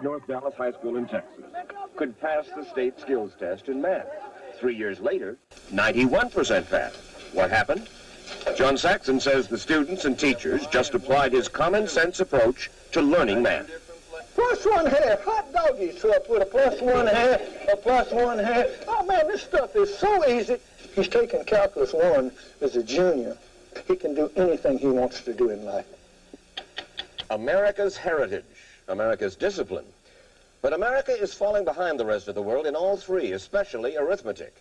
North Dallas High School in Texas could pass the state skills test in math. 3 years later, 91% passed. What happened? John Saxon says the students and teachers just applied his common sense approach to learning math. Plus 1/2, hot doggies. So I put a plus 1/2, a plus 1/2. Oh man, this stuff is so easy. He's taking Calculus 1 as a junior. He can do anything he wants to do in life. America's heritage, America's discipline. But America is falling behind the rest of the world in all three, especially arithmetic.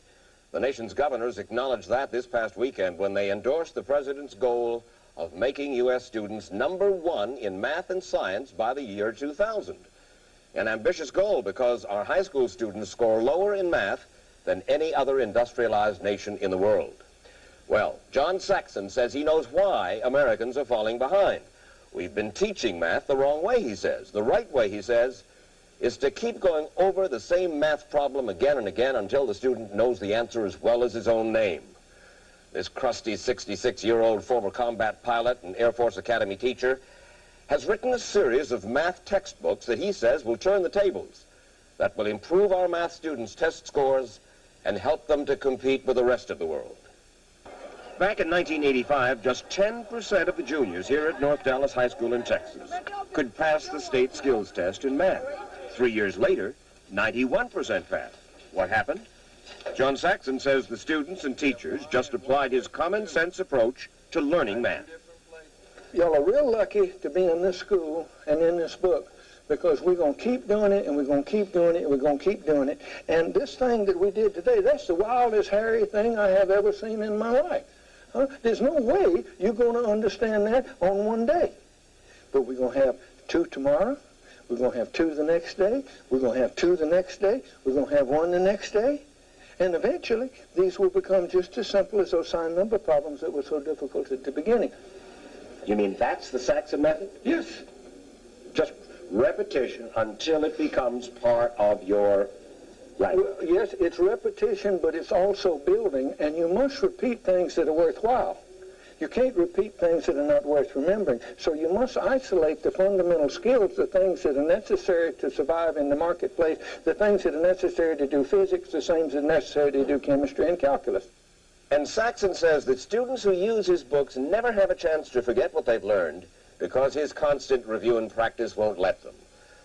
The nation's governors acknowledged that this past weekend when they endorsed the president's goal of making U.S. students #1 in math and science by the year 2000. An ambitious goal because our high school students score lower in math than any other industrialized nation in the world. Well, John Saxon says he knows why Americans are falling behind. We've been teaching math the wrong way, he says. The right way, he says, is to keep going over the same math problem again and again until the student knows the answer as well as his own name. This crusty 66-year-old former combat pilot and Air Force Academy teacher has written a series of math textbooks that he says will turn the tables, that will improve our math students' test scores and help them to compete with the rest of the world. Back in 1985, just 10% of the juniors here at North Dallas High School in Texas could pass the state skills test in math. 3 years later, 91% passed. What happened? John Saxon says the students and teachers just applied his common sense approach to learning math. Y'all are real lucky to be in this school and in this book, because we're going to keep doing it, and we're going to keep doing it, and we're going to keep doing it. And this thing that we did today, that's the wildest, hairy thing I have ever seen in my life. There's no way you're going to understand that on one day. But we're going to have 2 tomorrow. We're going to have 2 the next day. We're going to have 2 the next day. We're going to have 1 the next day. And eventually, these will become just as simple as those sign number problems that were so difficult at the beginning. You mean that's the Saxon method? Yes. Just repetition until it becomes part of your life. Well, yes, it's repetition, but it's also building, and you must repeat things that are worthwhile. You can't repeat things that are not worth remembering. So you must isolate the fundamental skills, the things that are necessary to survive in the marketplace, the things that are necessary to do physics, the same that are necessary to do chemistry and calculus. And Saxon says that students who use his books never have a chance to forget what they've learned because his constant review and practice won't let them.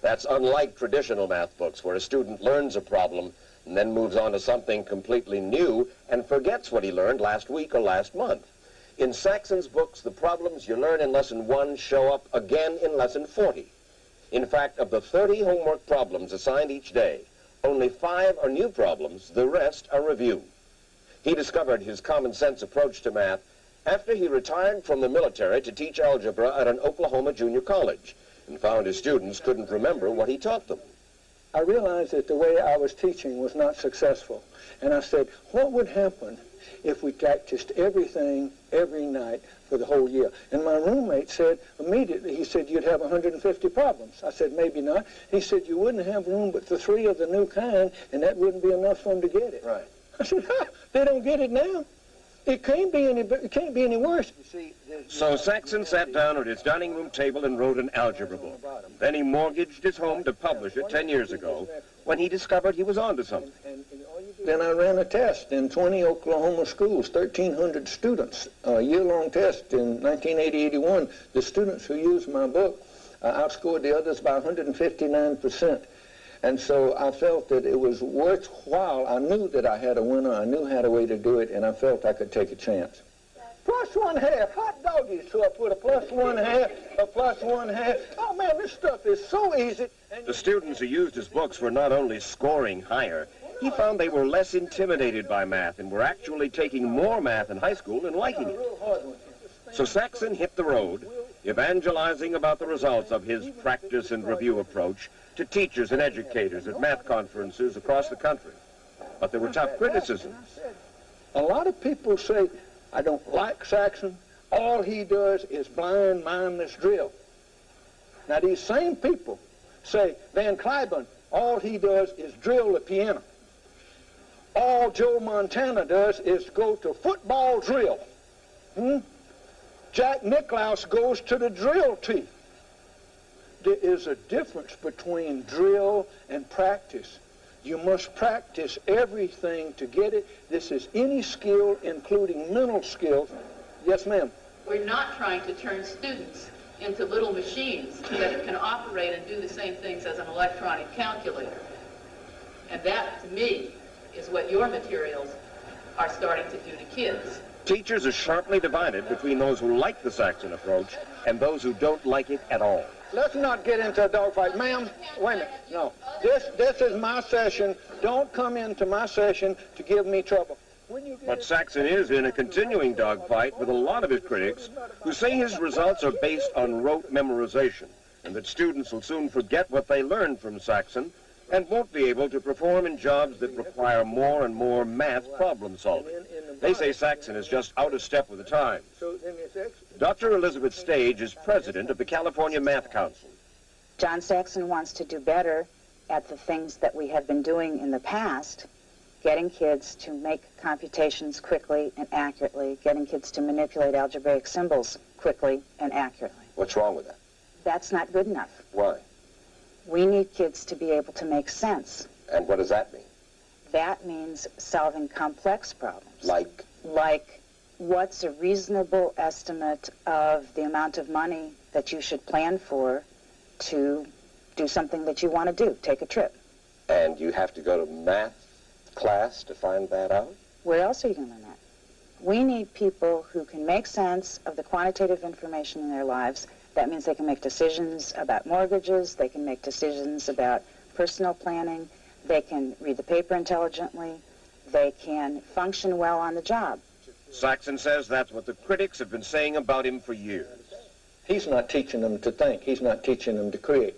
That's unlike traditional math books where a student learns a problem and then moves on to something completely new and forgets what he learned last week or last month. In Saxon's books, the problems you learn in Lesson 1 show up again in Lesson 40. In fact, of the 30 homework problems assigned each day, only 5 are new problems, the rest are review. He discovered his common sense approach to math after he retired from the military to teach algebra at an Oklahoma junior college and found his students couldn't remember what he taught them. I realized that the way I was teaching was not successful. And I said, what would happen if we practiced everything every night for the whole year? And my roommate said immediately, he said, you'd have 150 problems. I said, maybe not. He said, you wouldn't have room but for 3 of the new kind, and that wouldn't be enough for them to get it. Right. I said, they don't get it now. It can't be any worse. So Saxon sat down at his dining room table and wrote an algebra book. Then he mortgaged his home to publish it 10 years ago when he discovered he was onto something. Then I ran a test in 20 Oklahoma schools, 1,300 students, a year-long test in 1980-81. The students who used my book outscored the others by 159%. And so I felt that it was worthwhile. I knew that I had a winner. I knew how a way to do it, and I felt I could take a chance. Plus 1/2, hot doggies. So I put a plus 1/2, a plus 1/2. Oh, man, this stuff is so easy. The students who used his books were not only scoring higher, he found they were less intimidated by math and were actually taking more math in high school and liking it. So Saxon hit the road, evangelizing about the results of his practice and review approach to teachers and educators at math conferences across the country. But there were tough criticisms. A lot of people say, I don't like Saxon. All he does is blind, mindless drill. Now, these same people say, Van Cliburn, all he does is drill the piano. All Joe Montana does is go to football drill. Jack Nicklaus goes to the drill tee. there is a difference between drill and practice. You must practice everything to get it. This is any skill, including mental skills. Yes, ma'am. We're not trying to turn students into little machines that can operate and do the same things as an electronic calculator. And that, to me, is what your materials are starting to do to kids. Teachers are sharply divided between those who like the Saxon approach and those who don't like it at all. Let's not get into a dogfight. Ma'am, wait a minute. No. This is my session. Don't come into my session to give me trouble. But Saxon is in a continuing dogfight with a lot of his critics who say his results are based on rote memorization and that students will soon forget what they learned from Saxon and won't be able to perform in jobs that require more and more math problem solving. They say Saxon is just out of step with the times. Dr. Elizabeth Stage is president of the California Math Council. John Saxon wants to do better at the things that we have been doing in the past, getting kids to make computations quickly and accurately, getting kids to manipulate algebraic symbols quickly and accurately. What's wrong with that? That's not good enough. Why? We need kids to be able to make sense. And what does that mean? That means solving complex problems. Like, what's a reasonable estimate of the amount of money that you should plan for to do something that you want to do, take a trip. And you have to go to math class to find that out? Where else are you going to learn that? We need people who can make sense of the quantitative information in their lives. That means they can make decisions about mortgages, they can make decisions about personal planning, they can read the paper intelligently, they can function well on the job. Saxon says that's what the critics have been saying about him for years. He's not teaching them to think. He's not teaching them to create.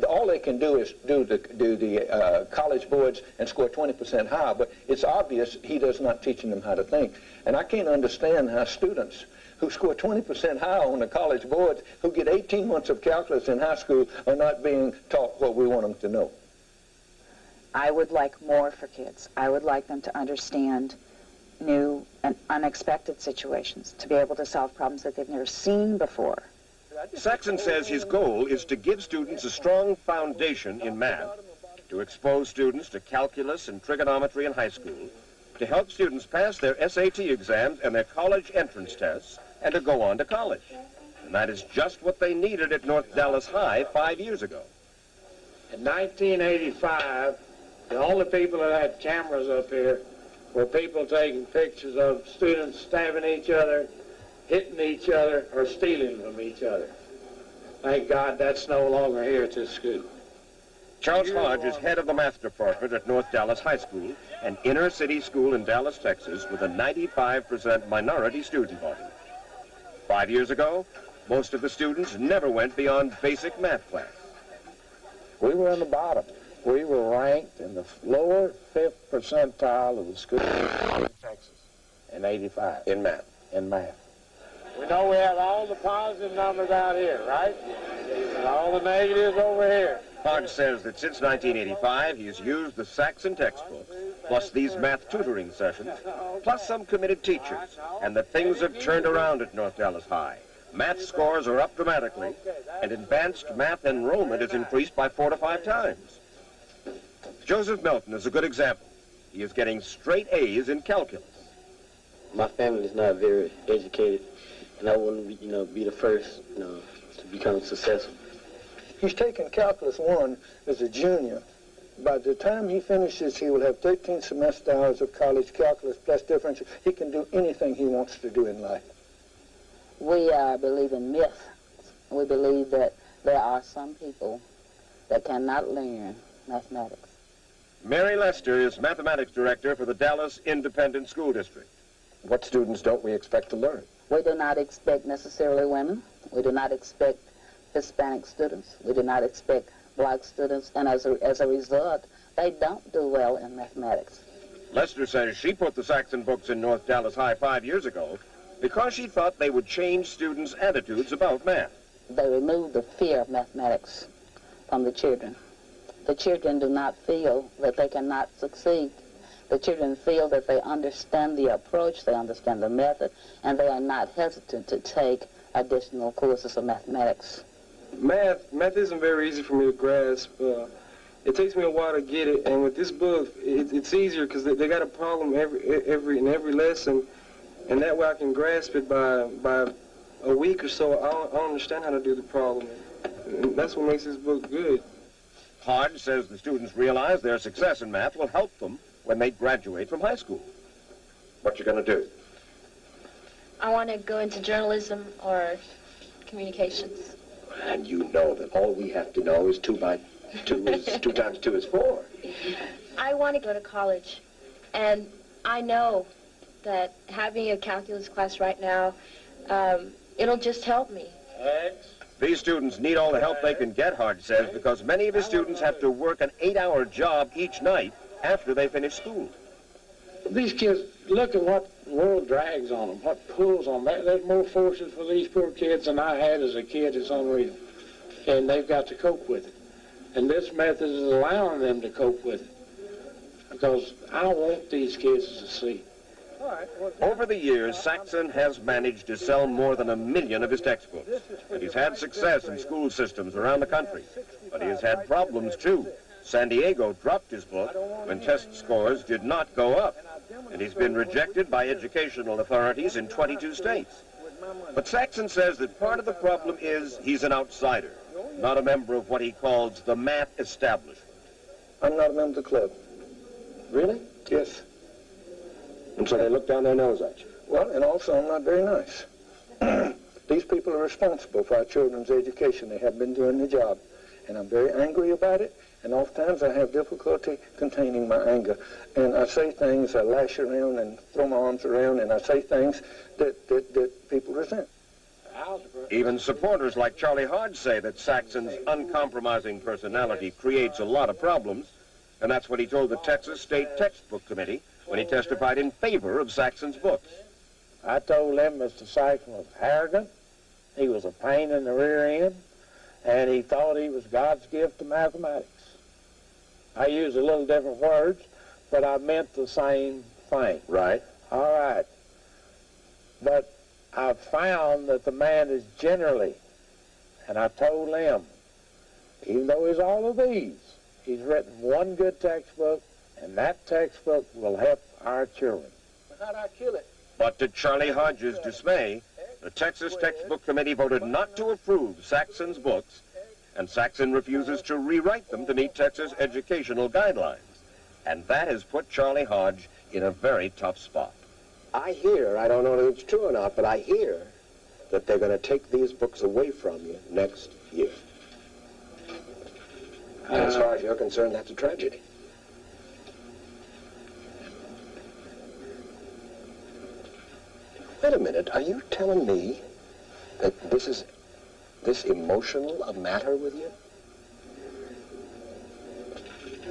All they can do is do the college boards and score 20% higher, but it's obvious he does not teaching them how to think. And I can't understand how students who score 20% higher on the college boards, who get 18 months of calculus in high school, are not being taught what we want them to know. I would like more for kids. I would like them to understand new and unexpected situations, to be able to solve problems that they've never seen before. Saxon says his goal is to give students a strong foundation in math, to expose students to calculus and trigonometry in high school, to help students pass their SAT exams and their college entrance tests, and to go on to college. And that is just what they needed at North Dallas High 5 years ago. In 1985, the only people that had cameras up here were people taking pictures of students stabbing each other, hitting each other, or stealing from each other. Thank God that's no longer here at this school. Charles Hodge is head of the math department at North Dallas High School, an inner-city school in Dallas, Texas, with a 95% minority student body. 5 years ago, most of the students never went beyond basic math class. We were in the bottom. We were ranked in the lower 5th percentile of the school in Texas in 85. In math. In math. We know we have all the positive numbers out here, right? And all the negatives over here. Hodge says that since 1985, he has used the Saxon textbooks, plus these math tutoring sessions, plus some committed teachers, and that things have turned around at North Dallas High. Math scores are up dramatically, and advanced math enrollment has increased by 4 to 5 times. Joseph Melton is a good example. He is getting straight A's in calculus. My family is not very educated, and I want to, be the first, to become successful. He's taken Calculus 1 as a junior. By the time he finishes, he will have 13 semester hours of college calculus plus differential. He can do anything he wants to do in life. We believe in myth. We believe that there are some people that cannot learn mathematics. Mary Lester is mathematics director for the Dallas Independent School District. What students don't we expect to learn? We do not expect necessarily women. We do not expect Hispanic students. We do not expect black students. And as a result, they don't do well in mathematics. Lester says she put the Saxon books in North Dallas High 5 years ago because she thought they would change students' attitudes about math. They removed the fear of mathematics from the children. The children do not feel that they cannot succeed. The children feel that they understand the approach, they understand the method, and they are not hesitant to take additional courses of mathematics. Math isn't very easy for me to grasp. It takes me a while to get it, and with this book, it's easier because they got a problem in every lesson, and that way I can grasp it by a week or so. I'll understand how to do the problem, and that's what makes this book good. Hodge says the students realize their success in math will help them when they graduate from high school. What you going to do? I want to go into journalism or communications. And you know that all we have to know is 2 times 2 is 4. I want to go to college, and I know that having a calculus class right now, it'll just help me. These students need all the help they can get, Hodge says, because many of his students have to work an 8-hour job each night after they finish school. These kids, look at what the world drags on them, what pulls on them. There's more forces for these poor kids than I had as a kid. It's unreal. And they've got to cope with it. And this method is allowing them to cope with it. Because I want these kids to succeed. Over the years, Saxon has managed to sell more than 1 million of his textbooks. And he's had success in school systems around the country. But he has had problems, too. San Diego dropped his book when test scores did not go up. And he's been rejected by educational authorities in 22 states. But Saxon says that part of the problem is he's an outsider, not a member of what he calls the math establishment. I'm not a member of the club. Really? Yes. And so they look down their nose at you? Well, and also I'm not very nice. These people are responsible for our children's education. They have been doing the job. And I'm very angry about it. And oftentimes I have difficulty containing my anger. And I say things, I lash around and throw my arms around, and I say things that people resent. Even supporters like Charlie Hodge say that Saxon's uncompromising personality creates a lot of problems. And that's what he told the Texas State Textbook Committee when he testified in favor of Saxon's books. I told them Mr. Saxon was arrogant, he was a pain in the rear end, and he thought he was God's gift to mathematics. I used a little different words, but I meant the same thing. Right. All right. But I found that the man is generally, and I told him, even though he's all of these, he's written one good textbook, and that textbook will help our children. How'd I kill it? But to Charlie Hodge's dismay, the Texas Textbook Committee voted not to approve Saxon's books, and Saxon refuses to rewrite them to meet Texas educational guidelines. And that has put Charlie Hodge in a very tough spot. I hear, I don't know if it's true or not, but I hear that they're going to take these books away from you next year. And as far as you're concerned, that's a tragedy. Wait a minute, are you telling me that this is this emotional a matter with you?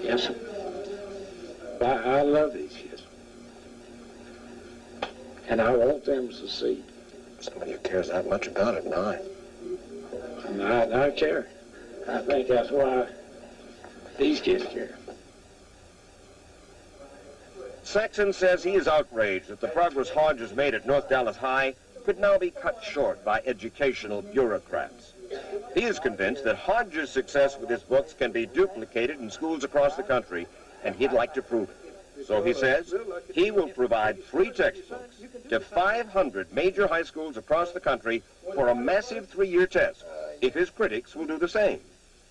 Yes. I love these kids. And I want them to succeed. Somebody who cares that much about it, now. And I care. I think that's why these kids care. Saxon says he is outraged that the progress Hodge has made at North Dallas High could now be cut short by educational bureaucrats. He is convinced that Hodge's success with his books can be duplicated in schools across the country, and he'd like to prove it. So he says he will provide free textbooks to 500 major high schools across the country for a massive 3-year test, if his critics will do the same.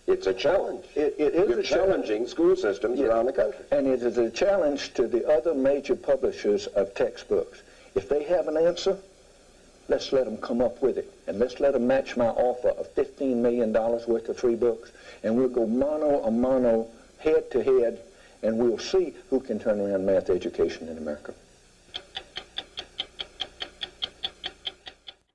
It's a challenge. It is You're a challenging school systems around the country. And it is a challenge to the other major publishers of textbooks. If they have an answer, let's let them come up with it. And let's let them match my offer of $15 million worth of free books. And we'll go mano a mano, head to head, and we'll see who can turn around math education in America.